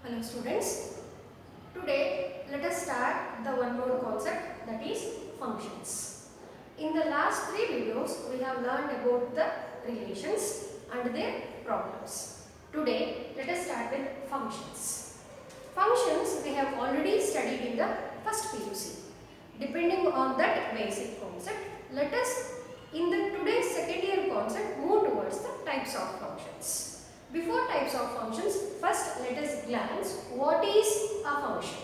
Hello students, today let us start the one more concept, that is functions. In the last 3 videos we have learned about the relations and their problems. Today let us start with functions. Functions we have already studied in the first PUC. Depending on that basic concept, let us in the today's second year concept move towards the types of functions. Before types of functions, first let us glance what is a function.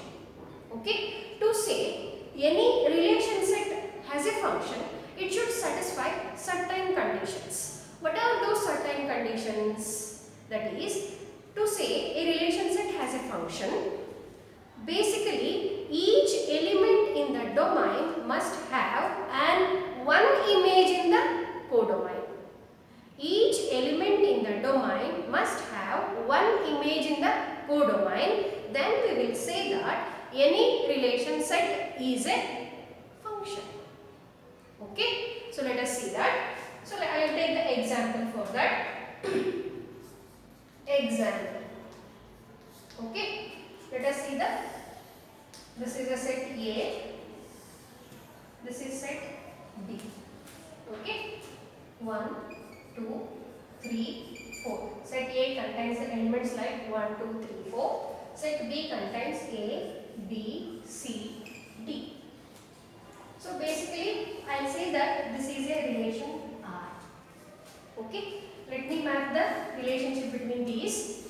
Okay, to say any relation set has a function, it should satisfy certain conditions. What are those certain conditions? That is, to say a relation set has a function, basically each element in the domain must have one image in the codomain. Each element in the domain must have one image in the codomain. Then we will say that any relation set is a function. Okay. So let us see that. So I will take the example for that. Example. Okay. Let us see this is a set A. This is set B. Okay. 1, 2, 3, 4. Set A contains the elements like 1, 2, 3, 4. Set B contains A, B, C, D. So basically, I will say that this is a relation R. Okay. Let me map the relationship between these.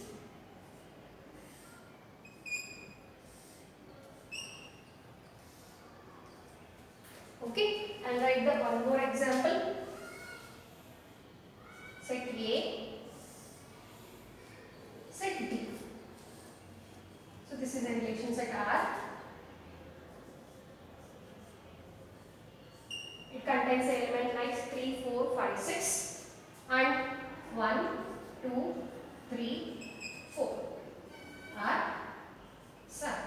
Okay. I will write the one more example. Set A, set B. So this is a relation set R. It contains the element like 3, 4, 5, 6 and 1, 2, 3, 4 R 7.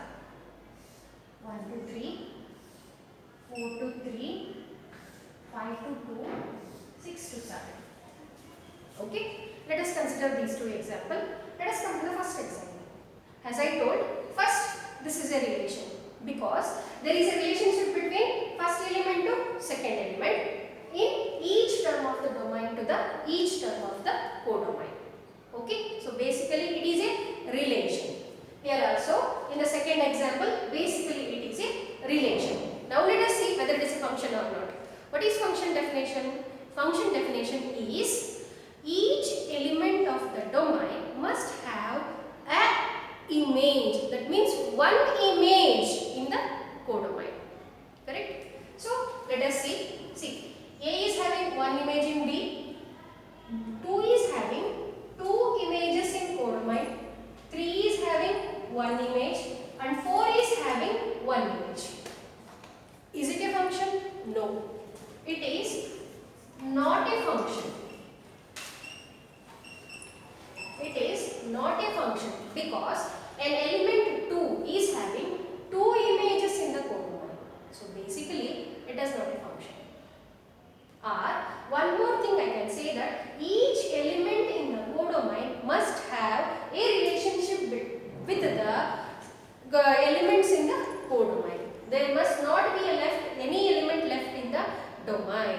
1 to 3, 4 to 3, 5 to 2, 6 to 7. Okay, let us consider these two examples. Let us come to the first example. As I told, first this is a relation because there is a relationship between first element to second element in each term of the domain to the each term of the codomain. Okay, so basically it is a relation. Here also in the second example, basically it is a relation. Now let us see whether it is a function or not. What is function definition? Function definition is each element of the domain must have an image, that means one image in the codomain. Correct? So let us see. See, A is having one image in B, 2 is having two images in codomain, 3 is having one image and 4 is having one image. Is it a function? No. It is not a function. It is not a function because an element 2 is having two images in the codomain. So basically it is not a function. Or one more thing I can say that each element in the codomain must have a relationship with the elements in the codomain. There must not be any element left in the domain.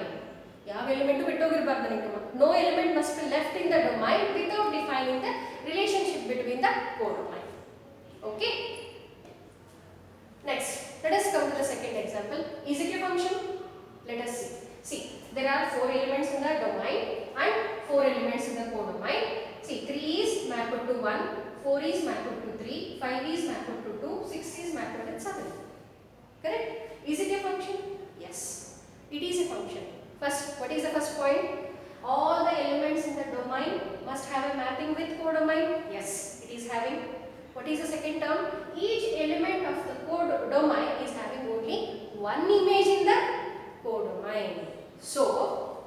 No element must be left in the domain without defining the relationship between the codomain. Okay. Next, let us come to the second example. Is it a function? Let us see. See, there are 4 elements in the domain and 4 elements in the codomain. See, 3 is mapped to 1, 4 is mapped to 3, 5 is mapped to 2, 6 is mapped to 7. Correct? Is it a function? Yes, it is a function. First, what is the first point? All the elements in the domain must have a mapping with codomain. Yes, it is having. What is the second term? Each element of the codomain is having only one image in the codomain. So,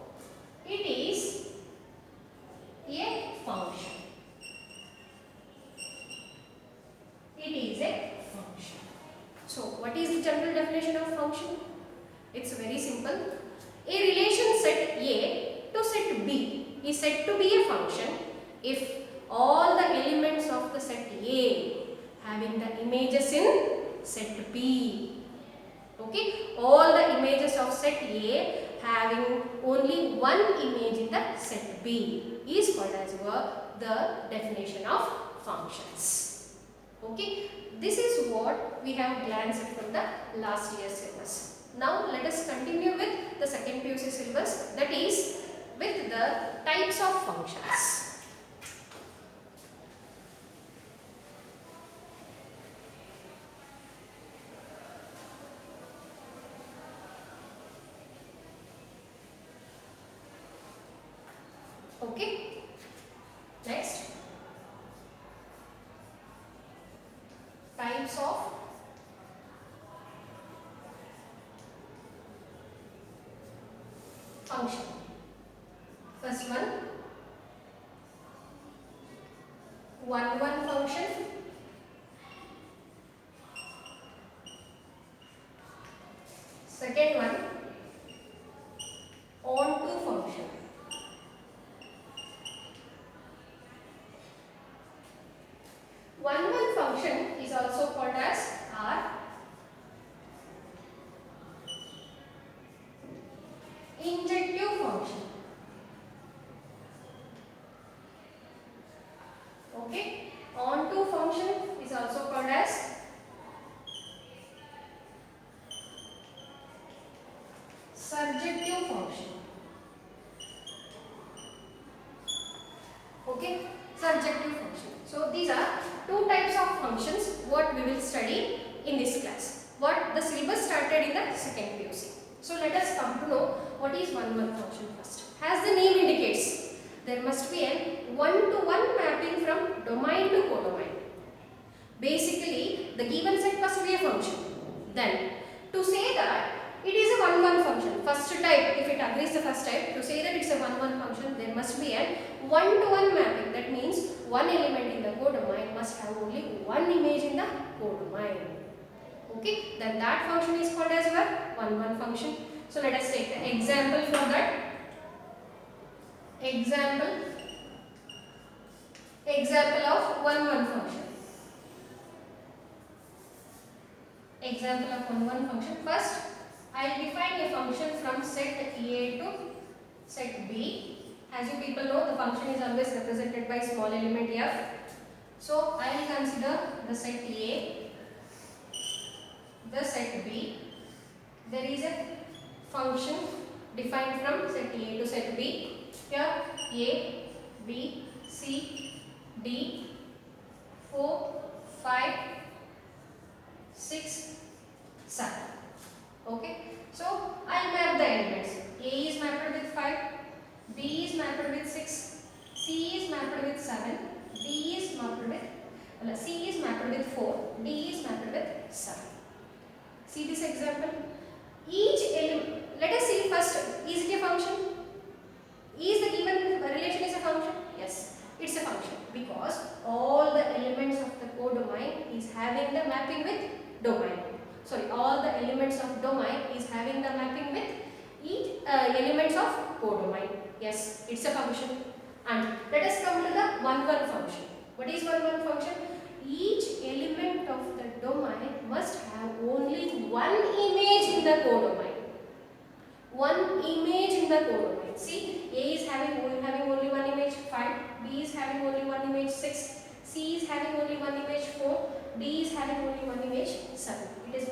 it is a function. It is a function. So, what is the general definition of function? It's very simple. A relation set A to set B is said to be a function if all the elements of the set A having the images in set B. Okay, all the images of set A having only one image in the set B is called as the definition of functions. Okay, this is what we have glanced from the last year's syllabus. Now let us continue with the second PUC syllabus, that is with the types of functions. Okay, next, types of function. First one function. Second one, onto function. One function is also called as our injective function. Okay, onto function is also called as surjective function. Okay, surjective function. So these are two types of functions what we will study in this class. What the syllabus started in the second PUC. So let us come to know what is one function first. As the name indicates, there must be a one-to-one mapping from domain to codomain. Basically, the given set must be a function. Then, to say that it is a one-one function, first type, if it agrees the first type, to say that it's a one-one function, there must be a one-to-one mapping. That means one element in the codomain must have only one image in the codomain. Okay, then that function is called as your one-one function. So let us take the example for that. Example of one-one function. Example of one-one function. First, I will define a function from set A to set B. As you people know, the function is always represented by small element f. So I will consider the set A, the set B. There is a function defined from set A to set B. Here A, B, C, D, 4, 5, 6, 7. Okay. So I will map the elements. A is mapped with 5, B is mapped with 6, C is mapped with 7, D is mapped with, C is mapped with 4, D is mapped with 7. See this example. Each element, let us see first, is it a function? Is the given relation is a function? Yes, it's a function because all the elements of the codomain is having the mapping with domain. Sorry, all the elements of domain is having the mapping with each elements of codomain. Yes, it's a function. And let us come to the one-one function. What is one-one function? Each element of the domain must have only one image in the codomain. One image in the codomain. See, A is having only one image 5, B is having only one image 6, C is having only one image 4, D is having only one image 7. It is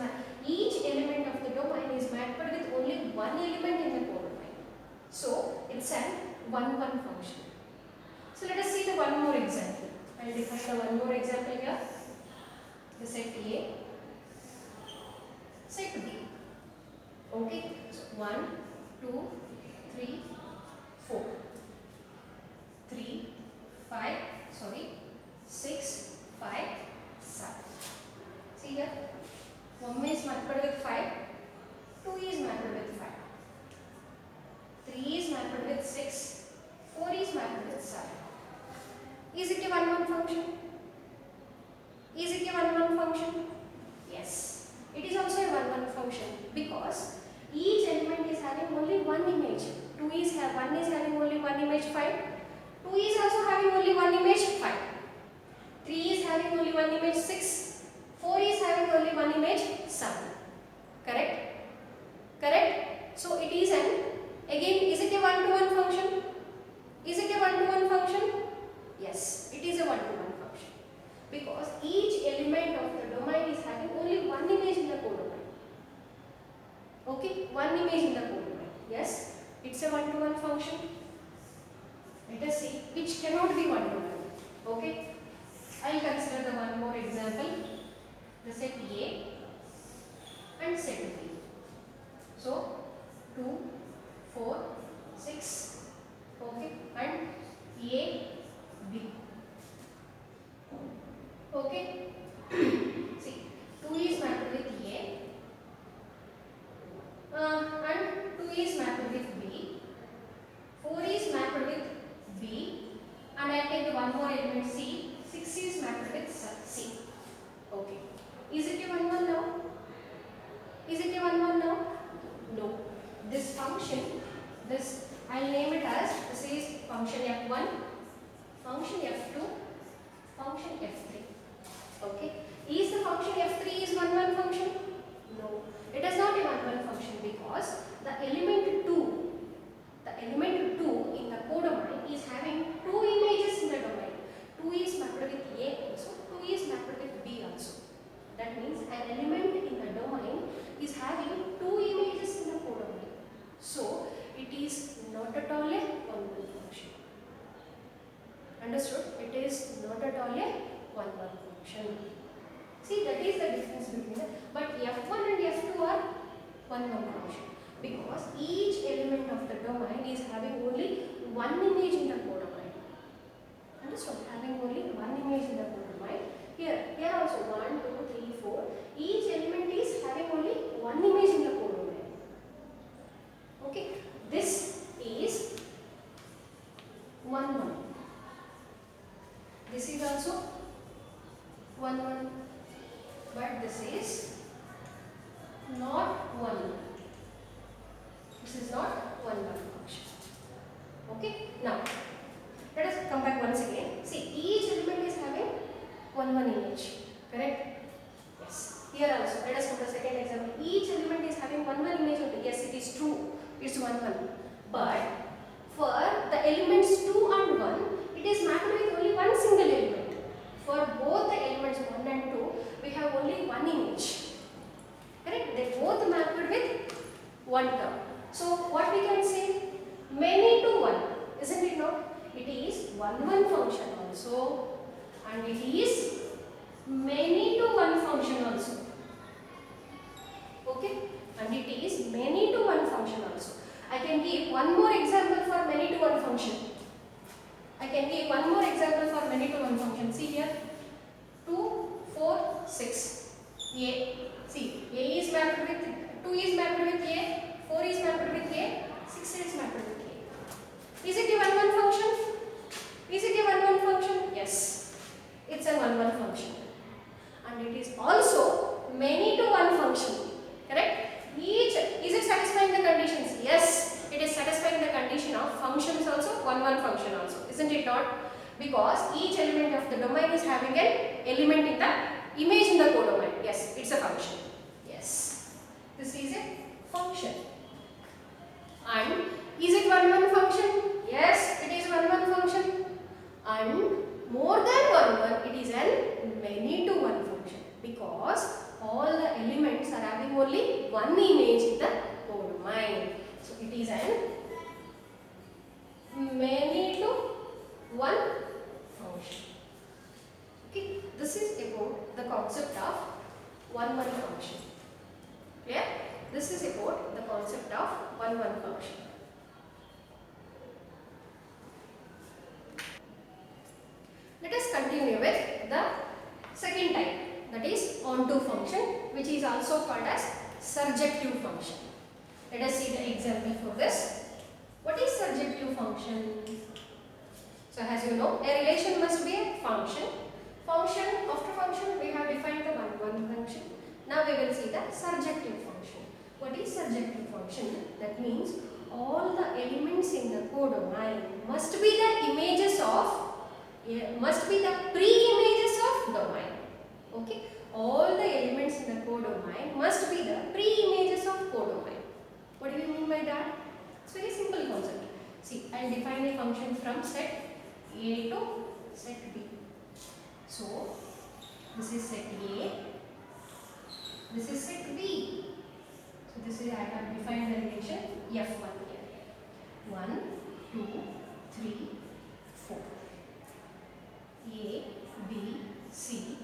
each element of the domain is mapped with only one element in the codomain. So it's a one-one function. So let us see the one more example. I will define the one more example here. The set A, set B. Okay. So 1, 2, 3, 4. 3, 5, 6, 5, 7. See here. 1 is mapped with 5, 2 is mapped with 5, 3 is mapped with 6, 4 is mapped with 7. Is it a one-one function? Is it a one-one function? Yes. It is also a one-one function because each element is having only one image. 1 is having only one image 5. 2 is also having only one image 5. 3 is having only one image 6. 4 is having only one image, 7. Correct? Correct? So it is an, again, is it a one-to-one function? Is it a one-to-one function? Yes, it is a one-to-one function. Because each element of the domain is having only one image in the codomain. Okay, one image in the codomain. Yes, it's a one-to-one function. Let us see which cannot be one-to-one. Okay, I will consider the one more example. The set A and set B. So 2, 4, 6. Okay, and A, B. Okay, see, 2 is mapped with A and 2 is mapped with B. 4 is mapped with B, and I take one more element C. 6 is mapped with C. Okay, is it a 1 1 now? Is it a 1 1 now? No. This function, this I'll name it as, this is function f1, function f2, function f3. Okay, is the function f3 is 1 1 function? No, it is not a 1 1 function because the element 2 in the codomain is having two images in the domain. 2 is mapped with A also, 2 is mapped with B also. That means an element in the domain is having two images in the codomain. So it is not at all a one-one function. Understood? It is not at all a one-one function. See, that is the difference between the, but f1 and f2 are one-one function because each element of the domain is having only one image in the codomain. Understood? Having only one image in the codomain. Here also 1, 2, 3, 4. Each element is having only one image in the codomain. Okay, this is 1 1. This is also 1 1, but this is not 1 1. This is not 1 1 function. Okay, now let us come back once again. See, each element is having 1 1 image. Correct? Yes. Here also, let us put the second example. Each element is having 1 1 image only. Yes, it is true. It's 1 1. But for the elements 2 and 1, it is mapped with only one single element. For both the elements 1 and 2, we have only one image. Correct? They both mapped with one term. So what we can say? Many to 1. Isn't it not? It is 1 1 function also. And it is many to 1 function also. Okay, and it is many to 1 function also. I can give one more example for many to 1 function. I can give one more example for many to 1 function. See here, 2, 4, 6. A. See, A is mapped with 2 is mapped with A, 4 is mapped with A, 6 is mapped with A. Is it a 1 1 function? Is it a 1 1 function? Yes, it's a 1 1 function. And it is also many to 1 function. Correct? Each, is it satisfying the conditions? Yes, it is satisfying the condition of functions also, 1 1 function also. Isn't it not? Because each element of the domain is having an element in the image in the codomain. Yes, it's a function. Yes, this is a function. And is it 1 1 function? Yes, it is 1 1 function. And more than 1 1, it is an many to 1 function because all the elements are having only one image in the codomain. So it is an many to 1 function. Okay, this is about the concept of 1 1 function. Clear? This is about the concept of 1 1 function. Let us continue with the second type, that is onto function, which is also called as surjective function. Let us see the example for this. What is surjective function? So as you know, a relation must be a function. Function, after function we have defined the 1 1 function. Now we will see the surjective function. What is surjective function? That means all the elements in the codomain must be the images of, must be the pre-images of domain. Okay, all the elements in the codomain must be the pre-images of codomain. What do you mean by that? It's very simple concept. See, I'll define a function from set A to set B. So, this is set A, this is set B. So, this is, I have defined the relation F1 here. 1, 2, 3, 4. A, B, C,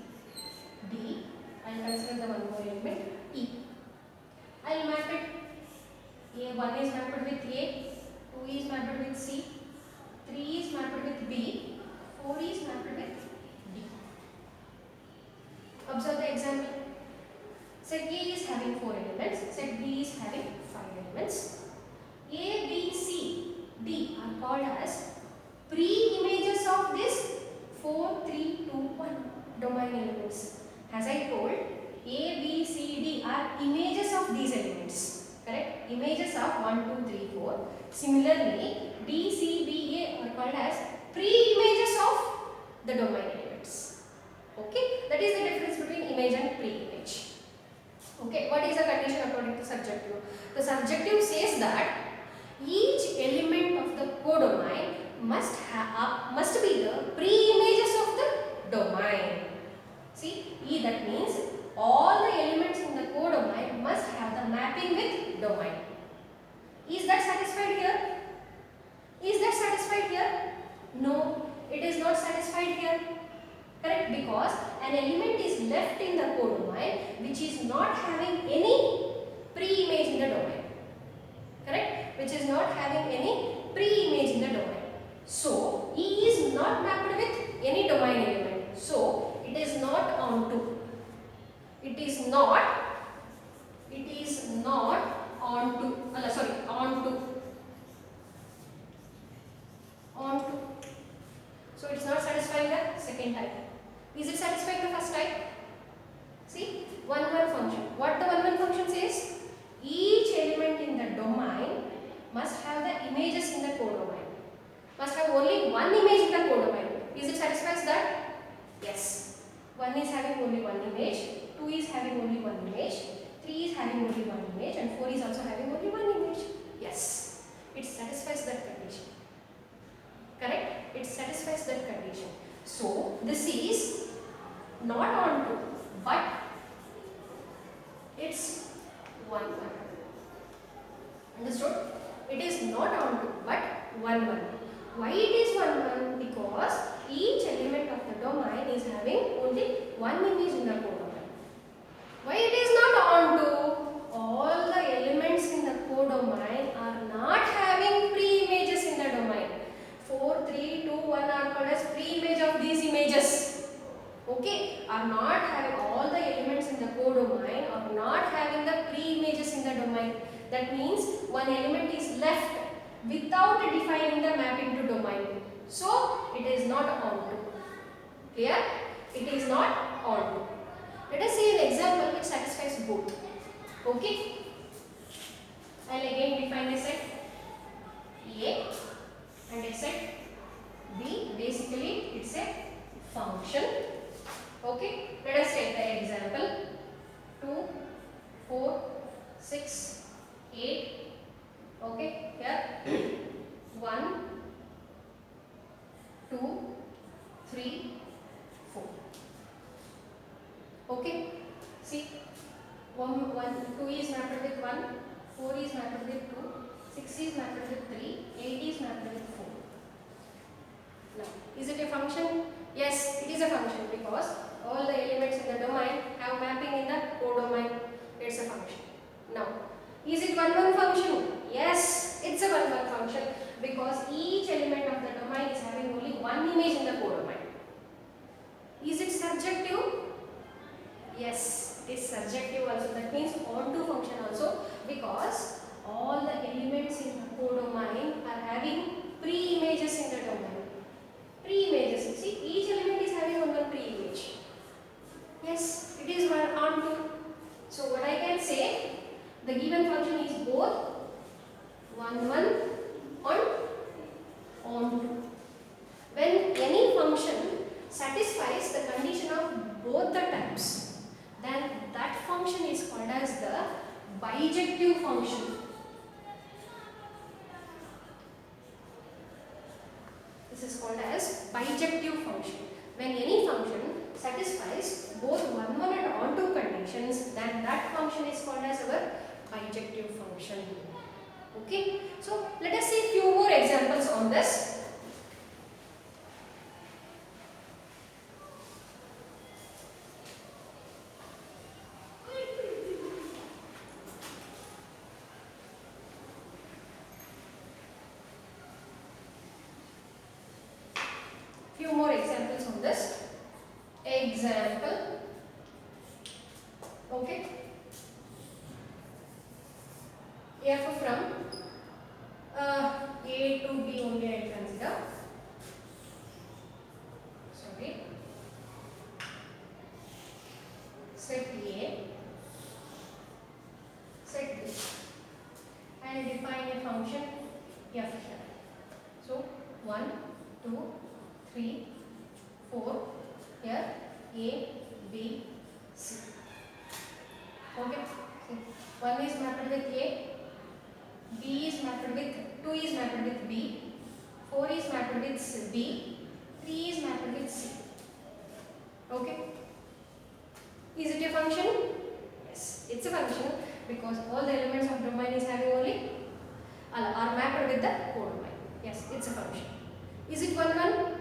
D. I'll consider the one more element E. I'll map it. A1 is mapped with A, 2 is mapped with C, 3 is mapped with B, 4 is mapped with D. Observe the example. Set A is having 4 elements, set B is having 5 elements. A, B, C, D are called as pre-images of this 4, 3, 2, 1 domain elements. As I told, A, B, C, D are images of these elements. Correct? Images of 1, 2, 3, 4. Similarly, D, C, B, A are called as pre-images of the domain elements. Okay? That is the difference between image and pre-image. Okay? What is the condition according to subjective? The subjective says that each element of the codomain must be the pre-images of the domain. See, that means all the elements in the codomain must have the mapping with domain. Is that satisfied here? Is that satisfied here? No, it is not satisfied here. Correct? Because an element is left in the codomain which is not having any pre-image in the domain. Correct? Which is not having any pre-image in the domain. So, E is not mapped with any domain element. So, it is not onto. It is not onto. Onto. So, it is not satisfying the second type. Is it satisfying the first type? See, 1-1 function. What the 1-1 function says? Each element in the domain must have the images in the codomain. Must have only one image in the codomain. Is it satisfies that? Yes. 1 is having only one image, 2 is having only one image, 3 is having only one image, and 4 is also having only one image. Yes. It satisfies that condition. Correct? It satisfies that condition. So, this is not onto, but it's 1-1. Understood? It is not onto, but 1-1. Why it is 1-1? Because each element of the domain is having only one image in the codomain. Why it is not onto? All the elements in the codomain are not having pre-images in the domain. 4, 3, 2, 1 are called as pre-image of these images. Okay? Are not having all the elements in the codomain are not having the pre-images in the domain. That means one element is left without defining the mapping to domain. So, it is not onto. Clear? It is not onto. Let us see an example which satisfies both. Okay? I will again define a set A and a set B. Basically, it's a function. Okay? Let us take the example 2, 4, 6, 8. Okay? Here 1, 2, 3, 4. Okay? See, 2 is mapped with 1, 4 is mapped with 2, 6 is mapped with 3, 8 is mapped with 4. Now, is it a function? Yes, it is a function because all the elements in the domain have mapping in the codomain. It's a function. Now, is it 1-1 function? Yes, it's a 1-1 function because each element of the domain is having only one image in the codomain. Is it surjective? Yes, it is surjective also. That means onto function also because all the elements in the codomain are having pre-images in the domain. Pre-images. See, each element is having one pre-image. Yes, it is onto. So, what I can say, the given function is both 1-1 and onto. When any function satisfies the condition of both the types, bijective function. This is called as bijective function. When any function satisfies both 1, 1 and onto conditions, then that function is called as our bijective function. Okay, so let us see few more examples on this. Few more examples on this. Example, okay, f from A to B only I consider. Sorry, set A, set B, and define a function f here. So 1, 2, 3, 4, here A, B, C. Okay, see, 1 is mapped with A, B is mapped with, 2 is mapped with B, 4 is mapped with B, 3 is mapped with C. Okay, is it a function? Yes, it's a function because all the elements of domain is having only are mapped with the codomain. Yes, it's a function. Is it 1, 1?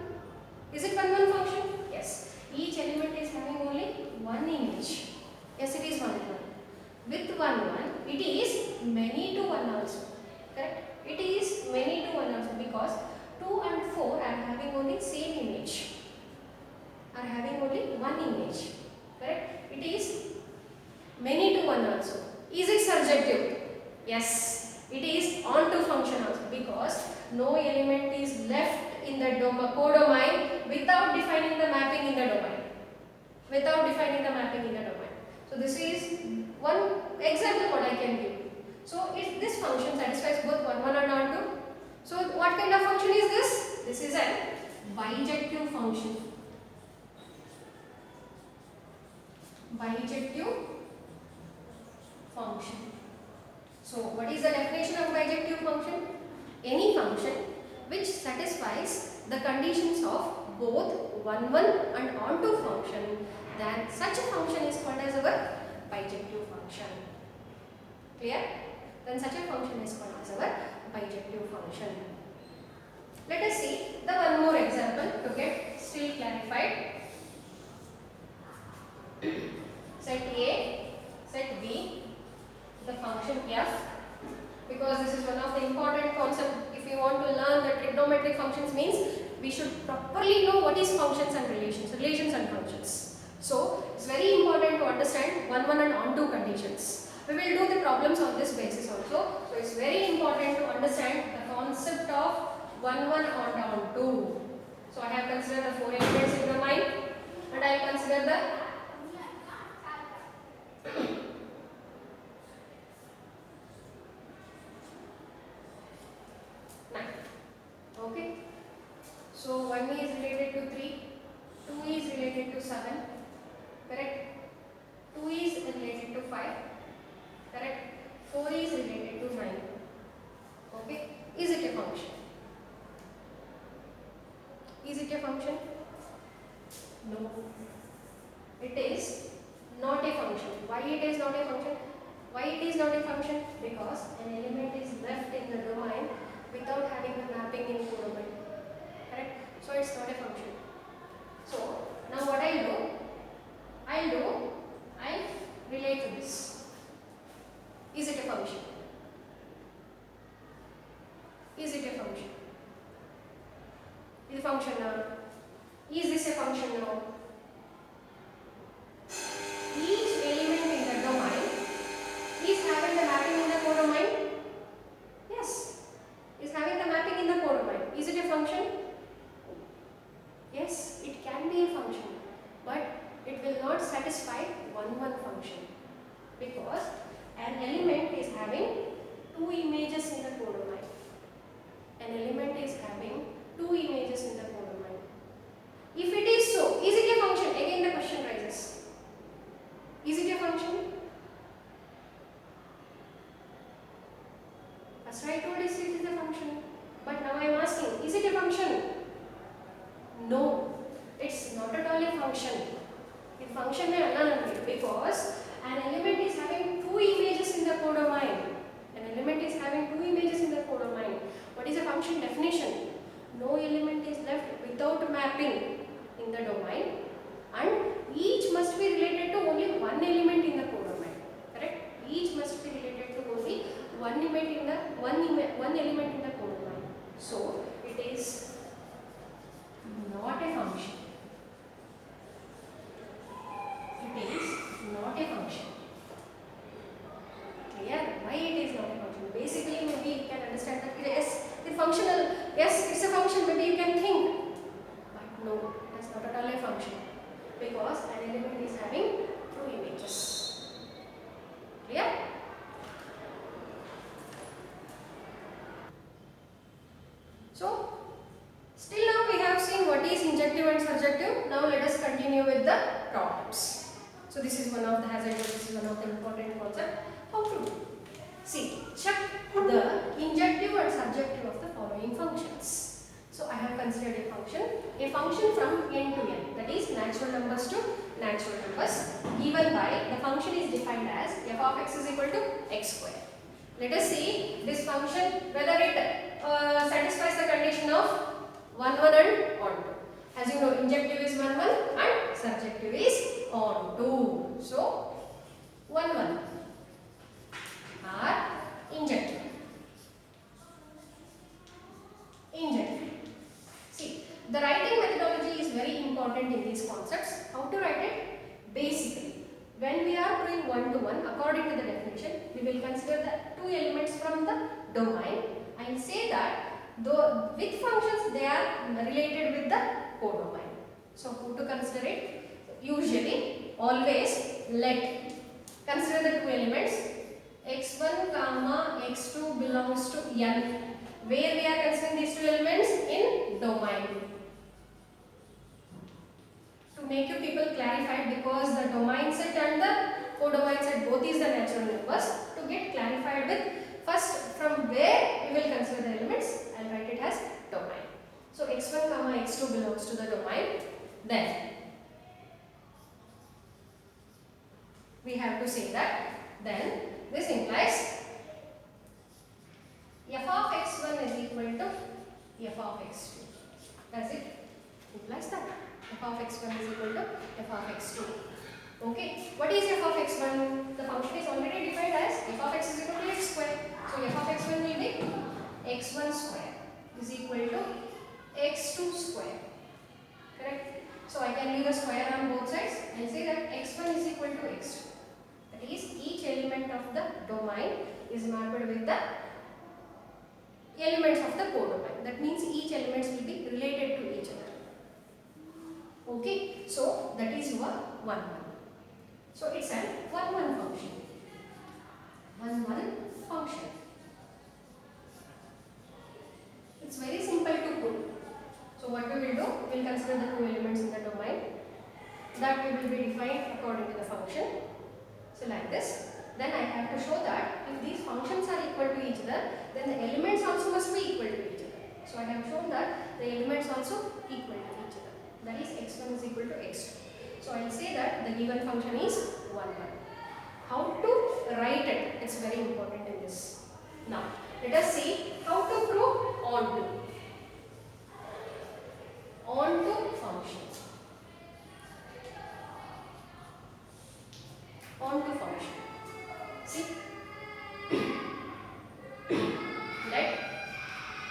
Is it 1, 1 function? Yes. Each element is having only one image. Yes, it is 1, 1. With 1, 1, it is many to 1 also. Correct? It is many to 1 also because 2 and 4 are having only same image. Are having only one image. Correct? It is many to 1 also. Is it surjective? Yes. It is onto function also because no element is left in the codomain without defining the mapping in the domain. Without defining the mapping in the domain. So this is one example what I can give. So if this function satisfies both 1, 1 and onto, so what kind of function is this? This is a bijective function. Bijective function. So what is the definition of bijective function? Any function which satisfies the conditions of both 1, 1 and onto function, then such a function is called as our bijective function. Clear? Then such a function is called as our bijective function. Let us see the one more example to get still clarified. Set A, set B, the function f, because this is one of the important concepts. If you want to learn the trigonometric functions, means we should properly know what is functions and relations and functions. So it's very important to understand 1, 1 and onto conditions. We will do the problems on this basis also. So it's very important to understand the concept of 1, 1 and onto. So I have considered the 4 elements in the domain, and I will consider the okay. So 1 is related to 3, 2 is related to 7, correct? 2 is related to 5, correct? 4 is related to 9. Okay. Is it a function? Is it a function? No. It is not a function. Why it is not a function? Why it is not a function? Because an element is left in the domain without having the mapping in codomain. Correct? So it's not a function. So now what I'll do? I'll relate to this. Is it a function? Is it a function? Is a function now? Is this a function now? Each element in the domain is having the mapping in the codomain. Yes. Is having the mapping in the codomain. Is it a function? Yes, it can be a function, but it will not satisfy 1, 1 function because an element is having 2 images in the codomain. An element is having 2 images in the codomain. If it is so, is it a function? Again the question rises. Is it a function? a function? No, it's not at all a function. In function mein alla nange, because an element is having two images in the codomain. An element is having two images in the codomain. What is a function definition? No element is left without mapping in the domain, and each must be related to only one element in the codomain. Correct? Each must be related to only one element in the codomain. So it is not a function. It is not a function. Clear? Why it is not a function? Basically, maybe you can understand that yes, the functional. Yes, it's a function. Maybe you can think, but no, it's not at all a function, because an element is having two images. Clear? So, still now we have seen what is injective and surjective. Now let us continue with the problems. So this is one of the hazards, this is one of the important concepts. How to do? See, check the injective and surjective of the following functions. So I have considered a function from n to n, that is natural numbers to natural numbers, given by, the function is defined as f of x is equal to x square. Let us see this function whether it satisfies the condition of 1, 1 and on 2. As you know, injective is 1, 1 and surjective is on 2. So 1, 1 are injective. See, the writing methodology is very important in these concepts. How to write it? Basically, when we are doing one-to-one, according to the definition, we will consider the two elements from the domain and say that with functions they are related with the codomain. So, how to consider it? Usually, always let consider the two elements x1 comma x2 belongs to n. Where we are considering these two elements? In domain. To make you people clarified, because the domain set and the codomain set both is the natural numbers, to get clarified with first from where we will consider the elements, I will write it as domain. So x1 comma x2 belongs to the domain. Then we have to say that then this implies f of x1 is equal to f of x2. Does it implies that f of x1 is equal to f of x2? Okay, what is f of x1? The function is already defined as f of x is equal to x square. So f of x1 will be x1 square is equal to x2 square. Correct? So I can leave the square on both sides and say that x1 is equal to x2. That is, each element of the domain is mapped with the elements of the codomain. That means each elements will be related to each other. Okay, so that is your 1, 1. So it's an 1, 1 function. 1, 1 function. It's very simple to put. So what we will do, we will consider the two elements in the domain that we will be defined according to the function. So like this. Then I have to show that if these functions are equal to each other, then the elements also must be equal to each other. So I have shown that the elements also equal to each other. That is x1 is equal to x2. So I will say that the given function is 1, 1. How to write it? It's very important in this. Now, let us see how to prove onto. Onto function. Onto function. See? Right?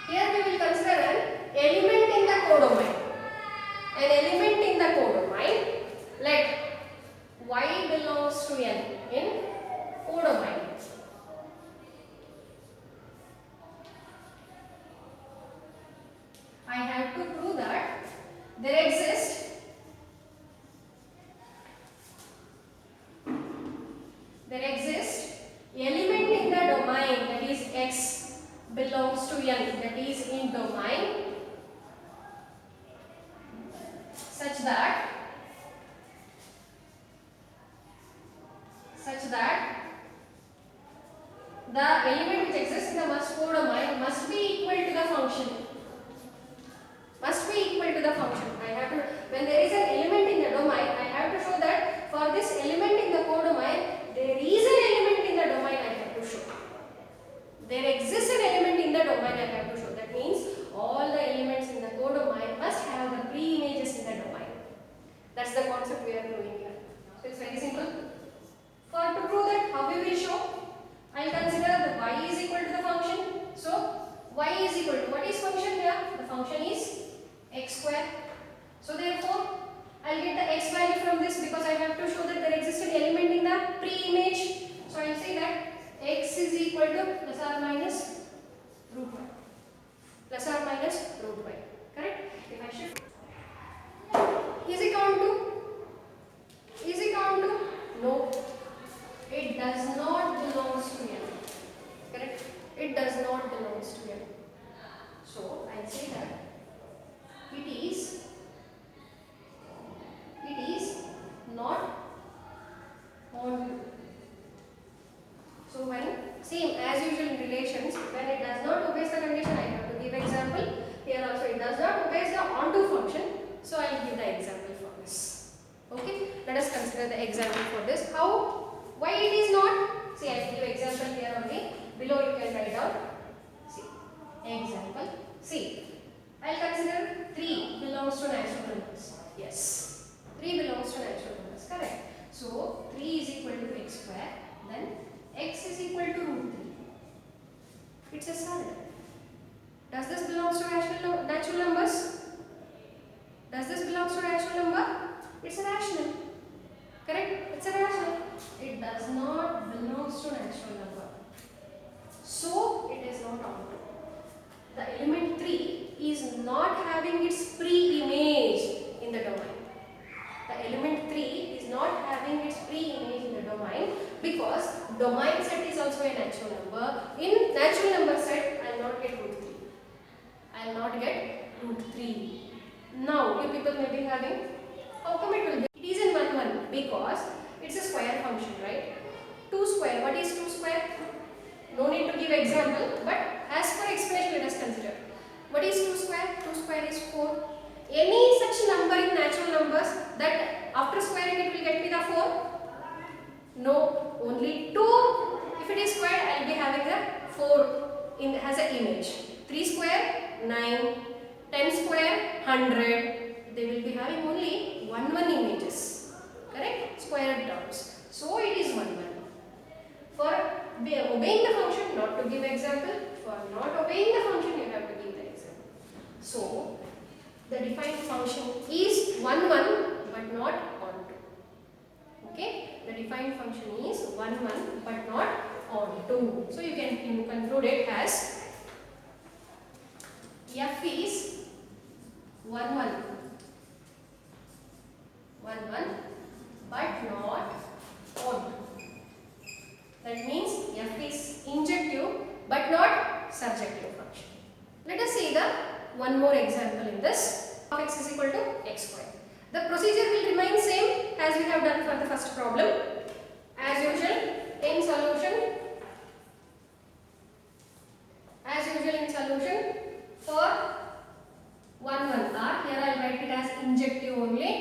Here we will consider an element in the codomain. An element in the codomain. Let y belongs to n in codomain. I have to prove that there exists element in the domain, that is x belongs to n, that is in domain, such that the element which exists in the codomain must be equal to the function. the concept we are doing here. So it's very simple. For to prove that, how we will show? I will consider the y is equal to the function. So y is equal to, what is function here? The function is x square. So therefore, I will get the x value from this because I have to show that there exists an element in the pre-image. So I will say that x is equal to plus or minus root y. Plus or minus root y. Correct? If I should. Is it count to? Is it count to? No. It does not belongs to n. Correct? It does not belongs to n. So I will say that it is not on. So when same as usual in relations, when it does not obey the condition, I have to give example. Here also it does not obey the onto function, so I will give the example for this. Okay, let us consider the example for this. How? Why it is not? See, I will give example here only. Below you can write down. See, example. See, I will consider 3 belongs to natural numbers. Yes, 3 belongs to natural numbers. Correct. So 3 is equal to x square. Then x is equal to root 3. It's a solid. Does this belongs to natural numbers? Does this belongs to natural number? It's a rational. Correct? It's a rational. It does not belongs to natural number. So it is not onto. The element 3 is not having its pre-image in the domain. The element 3 is not having its pre-image in the domain because domain set is also a natural number. In natural number set, I will not get root 3. I will not get root 3. Now, you people may be having, how come it will be? It is in 1 1 because it's a square function, right? 2 square, what is 2 square? No need to give example, but as per explanation, let us consider. What is 2 square? 2 square is 4. Any such number in natural numbers that after squaring it will get me the 4? No, only 2. If it is squared, I will be having the 4 as an image. 3 square, 9. 10 square, 100. They will be having only 1 1 images. Correct? Square terms. So it is 1 1. For obeying the function, not to give example. For not obeying the function, you have to give the example. So the defined function is 1 1 but not onto. Okay? The defined function is 1 1 but not onto. So you can conclude it as f is 1 1 but not onto. That means f is injective but not surjective function. Let us see the one more example in this. X is equal to x square. The procedure will remain same as we have done for the first problem. As usual in solution, for 1 1 r, here I will write it as injective only.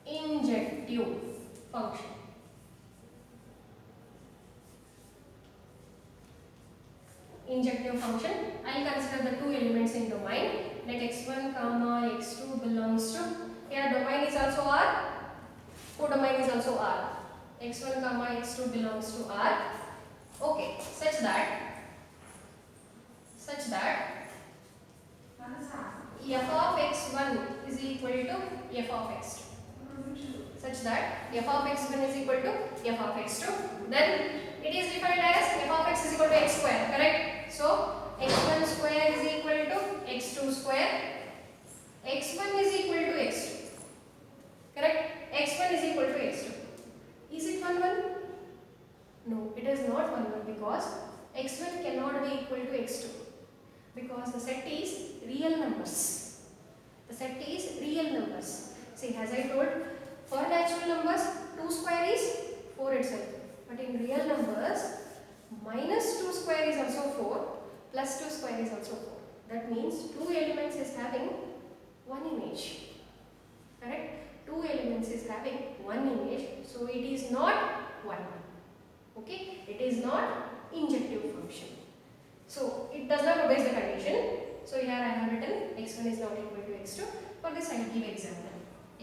Injective function. Injective function. I will consider the 2 elements in domain. Let x1 comma x2 belongs to, here domain is also R, codomain is also R. x1 comma x2 belongs to R. Okay, such that f of x1 is equal to f of x2. Such that f of x1 is equal to f of x2. Then it is defined as f of x is equal to x square. Correct? So x1 square is equal to x2 square. x1 is equal to x2. Correct? x1 is equal to x2. Is it 1 1? No, it is not 1 1 because x1 cannot be equal to x2 because the set is real numbers. The set is real numbers. See, as I told, for natural numbers 2 square is 4 itself. But in real numbers, minus 2 square is also 4, plus 2 square is also 4. That means 2 elements is having 1 image. Correct? 2 elements is having 1 image. So it is not 1. Okay? It is not injective function. So it does not obey the condition. So here I have written x1 is not equal to x2. For this I will give example.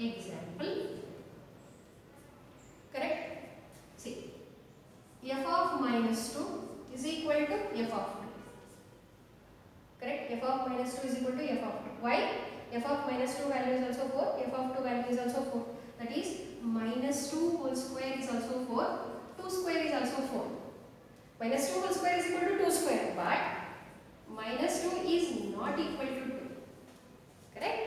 example. Correct? See, f of minus 2 is equal to f of 2. Correct? F of minus 2 is equal to f of 2. Why? F of minus 2 value is also 4, f of 2 value is also 4. That is, minus 2 whole square is also 4, 2 square is also 4. Minus 2 whole square is equal to 2 square, but minus 2 is not equal to 2. Correct?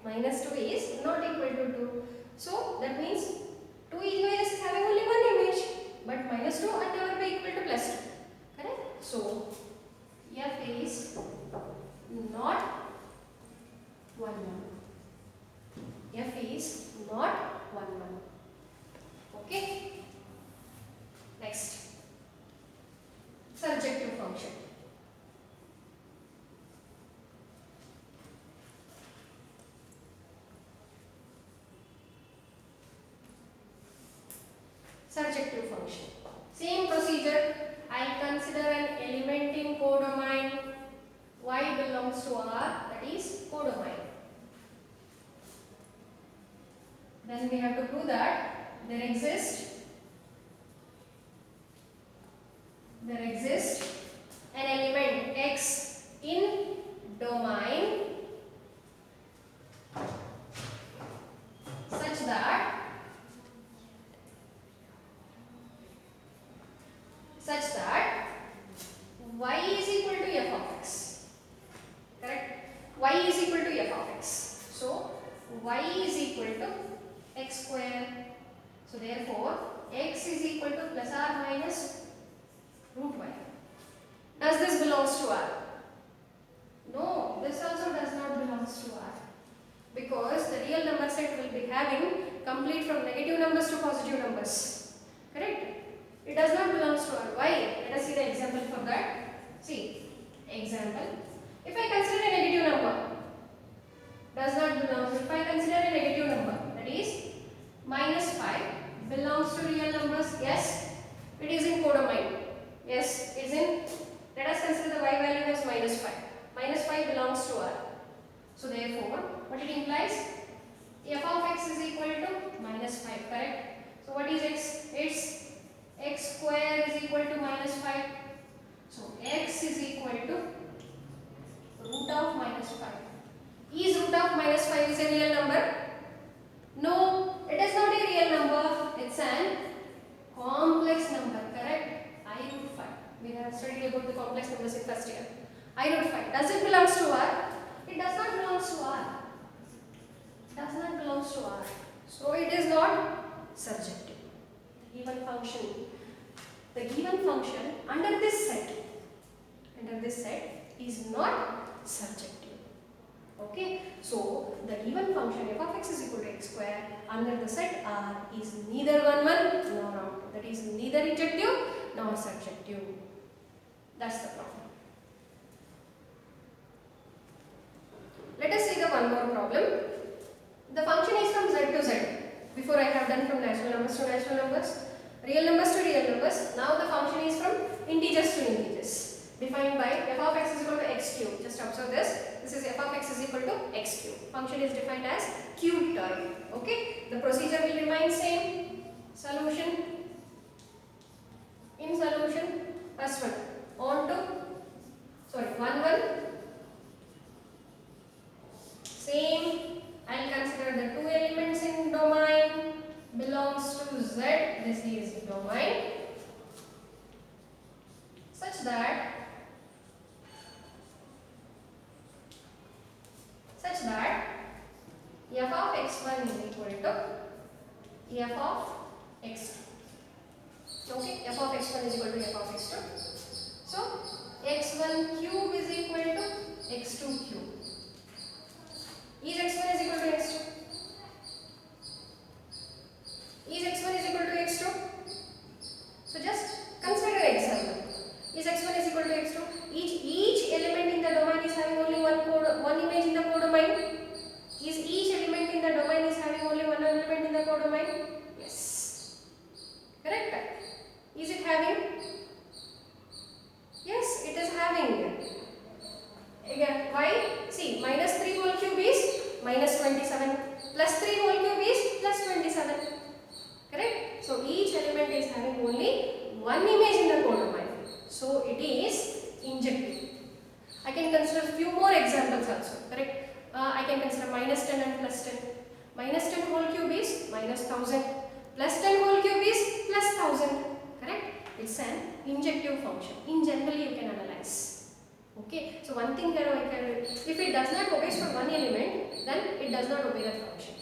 Minus 2 is not equal to 2. So, that means 2 images having only one image, but minus 2 are never be equal to plus 2. Correct? So, f is not 1 1. F is not 1 1. Okay? Next. Surjective function. Surjective function. Same procedure. I consider an element in codomain. Y belongs to R, that is codomain. Then we have to prove that there exists an element X in domain such that y is equal to f of x. Correct? Y is equal to f of x. So, y is equal to x square. So, therefore, x is equal to plus or minus root y. Does this belongs to R? No, this also does not belongs to R. Because the real number set will be having complete from negative numbers to positive numbers. Correct? It does not belongs to R. Why? Let us see the example for that. See, example. If I consider a negative number, does not belong. If I consider a negative number, that is minus 5 belongs to real numbers. Yes, it is in codomain. Yes, it is in. Let us consider the y value as minus 5. Minus 5 belongs to R. So therefore, what it implies? F of x is equal to minus 5. Correct? So what is x? It's x square is equal to minus 5. So x is equal to root of minus 5. Is root of minus 5 is a real number? No, it is not a real number. It's an complex number. Correct? I root 5. We have studied about the complex numbers in first year. I root 5. Does it belong to R? It does not belong to R. Does not belong to R. So it is not surjective. Given function. The given function under this set is not surjective. Okay, so the given function f of x is equal to x square under the set R is neither 1 1 nor 1 2. That is neither injective nor surjective. That's the problem. Let us see the one more problem. The function is from z to z. Before I have done from natural numbers to natural numbers, real numbers to real numbers. Now the function is from integers to integers. Defined by f of x is equal to x cube. Just observe this. This is f of x is equal to x cube. Function is defined as cube term. Okay. The procedure will remain same. Solution. In solution, first one on to 1 1. Same. I will consider the two elements in domain belongs to z. This is domain such that f of x1 is equal to f of x2. Okay, f of x1 is equal to f of x2. So x1 cube is equal to x2 cube. Is x1 is equal to x2? Is x1 is equal to x2? So just consider an example. Is x1 is equal to x2? Each element in the domain is having only one image in the codomain. Is each element in the domain is having only one element in the codomain? Yes. Correct? Is it having? Yes, it is having. Again, why? See, minus 3 whole cube is minus 27. Plus 3 whole cube can consider minus 10 and plus 10. Minus 10 whole cube is minus 1000. Plus 10 whole cube is plus 1000. Correct? It's an injective function. In general, you can analyze. Okay. So one thing here I can, if it does not obey for one element, then it does not obey that function.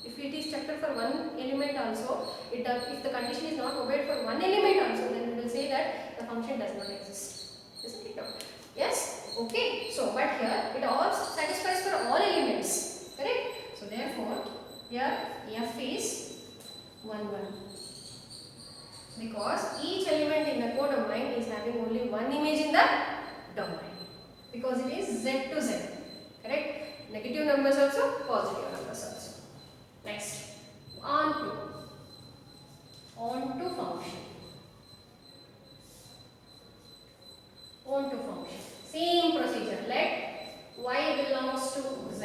If it is checked for one element also, it does, if the condition is not obeyed for one element also, then we will say that the function does not exist. Isn't it? Yes? Okay. So, but here it all satisfies for all elements. Correct? So, therefore, here f is 1, 1. Because each element in the codomain is having only one image in the domain. Because it is z to z. Correct? Negative numbers also, positive numbers also. Next, on to function. On to function. Same procedure. Let y belongs to z.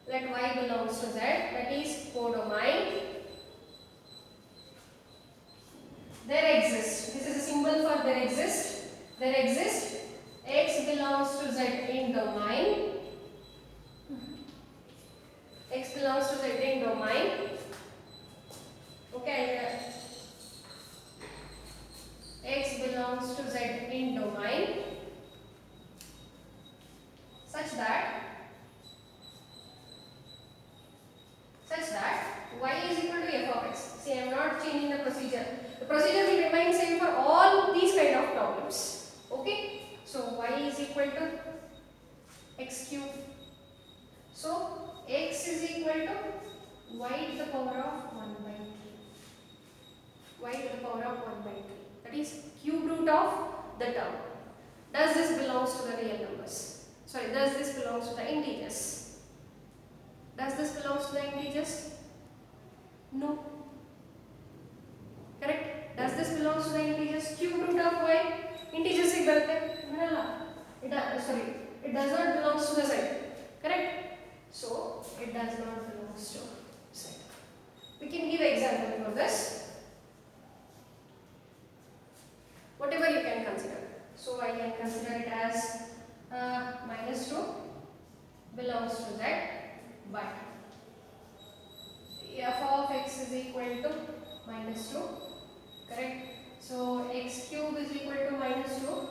Let y belongs to z. That is codomain. There exists. This is a symbol for there exists. There exists. X belongs to z in domain. X belongs to z in domain. Okay. X belongs to z in domain such that y is equal to f of x. See, I am not changing the procedure. The procedure will remain same for all these kind of problems. Okay. So y is equal to x cube. So x is equal to y to the power of 1 by 3. Y to the power of 1 by 3. That is cube root of the term. Does this belongs to the real numbers? Sorry, does this belongs to the integers? Does this belongs to the integers? No. Correct? Does this belongs to the integers? Cube root of y. Integers is sorry, it does not belongs to the z. Correct? So it does not belongs to z. We can give example for this. Whatever you can consider. So I can consider it as minus 2 belongs to z, but f of x is equal to minus 2. Correct? So x cube is equal to minus 2.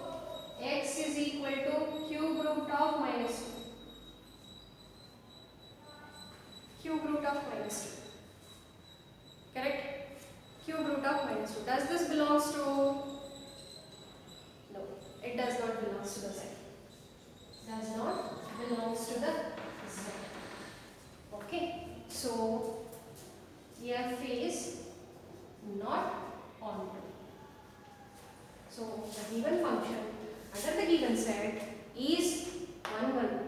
X is equal to cube root of minus 2. Cube root of minus 2. Correct? Cube root of minus 2. Does this belongs to? No, it does not belongs to the z. Does not belongs to the z. Okay. So f is not onto. So the given function under the given set is 1, 1.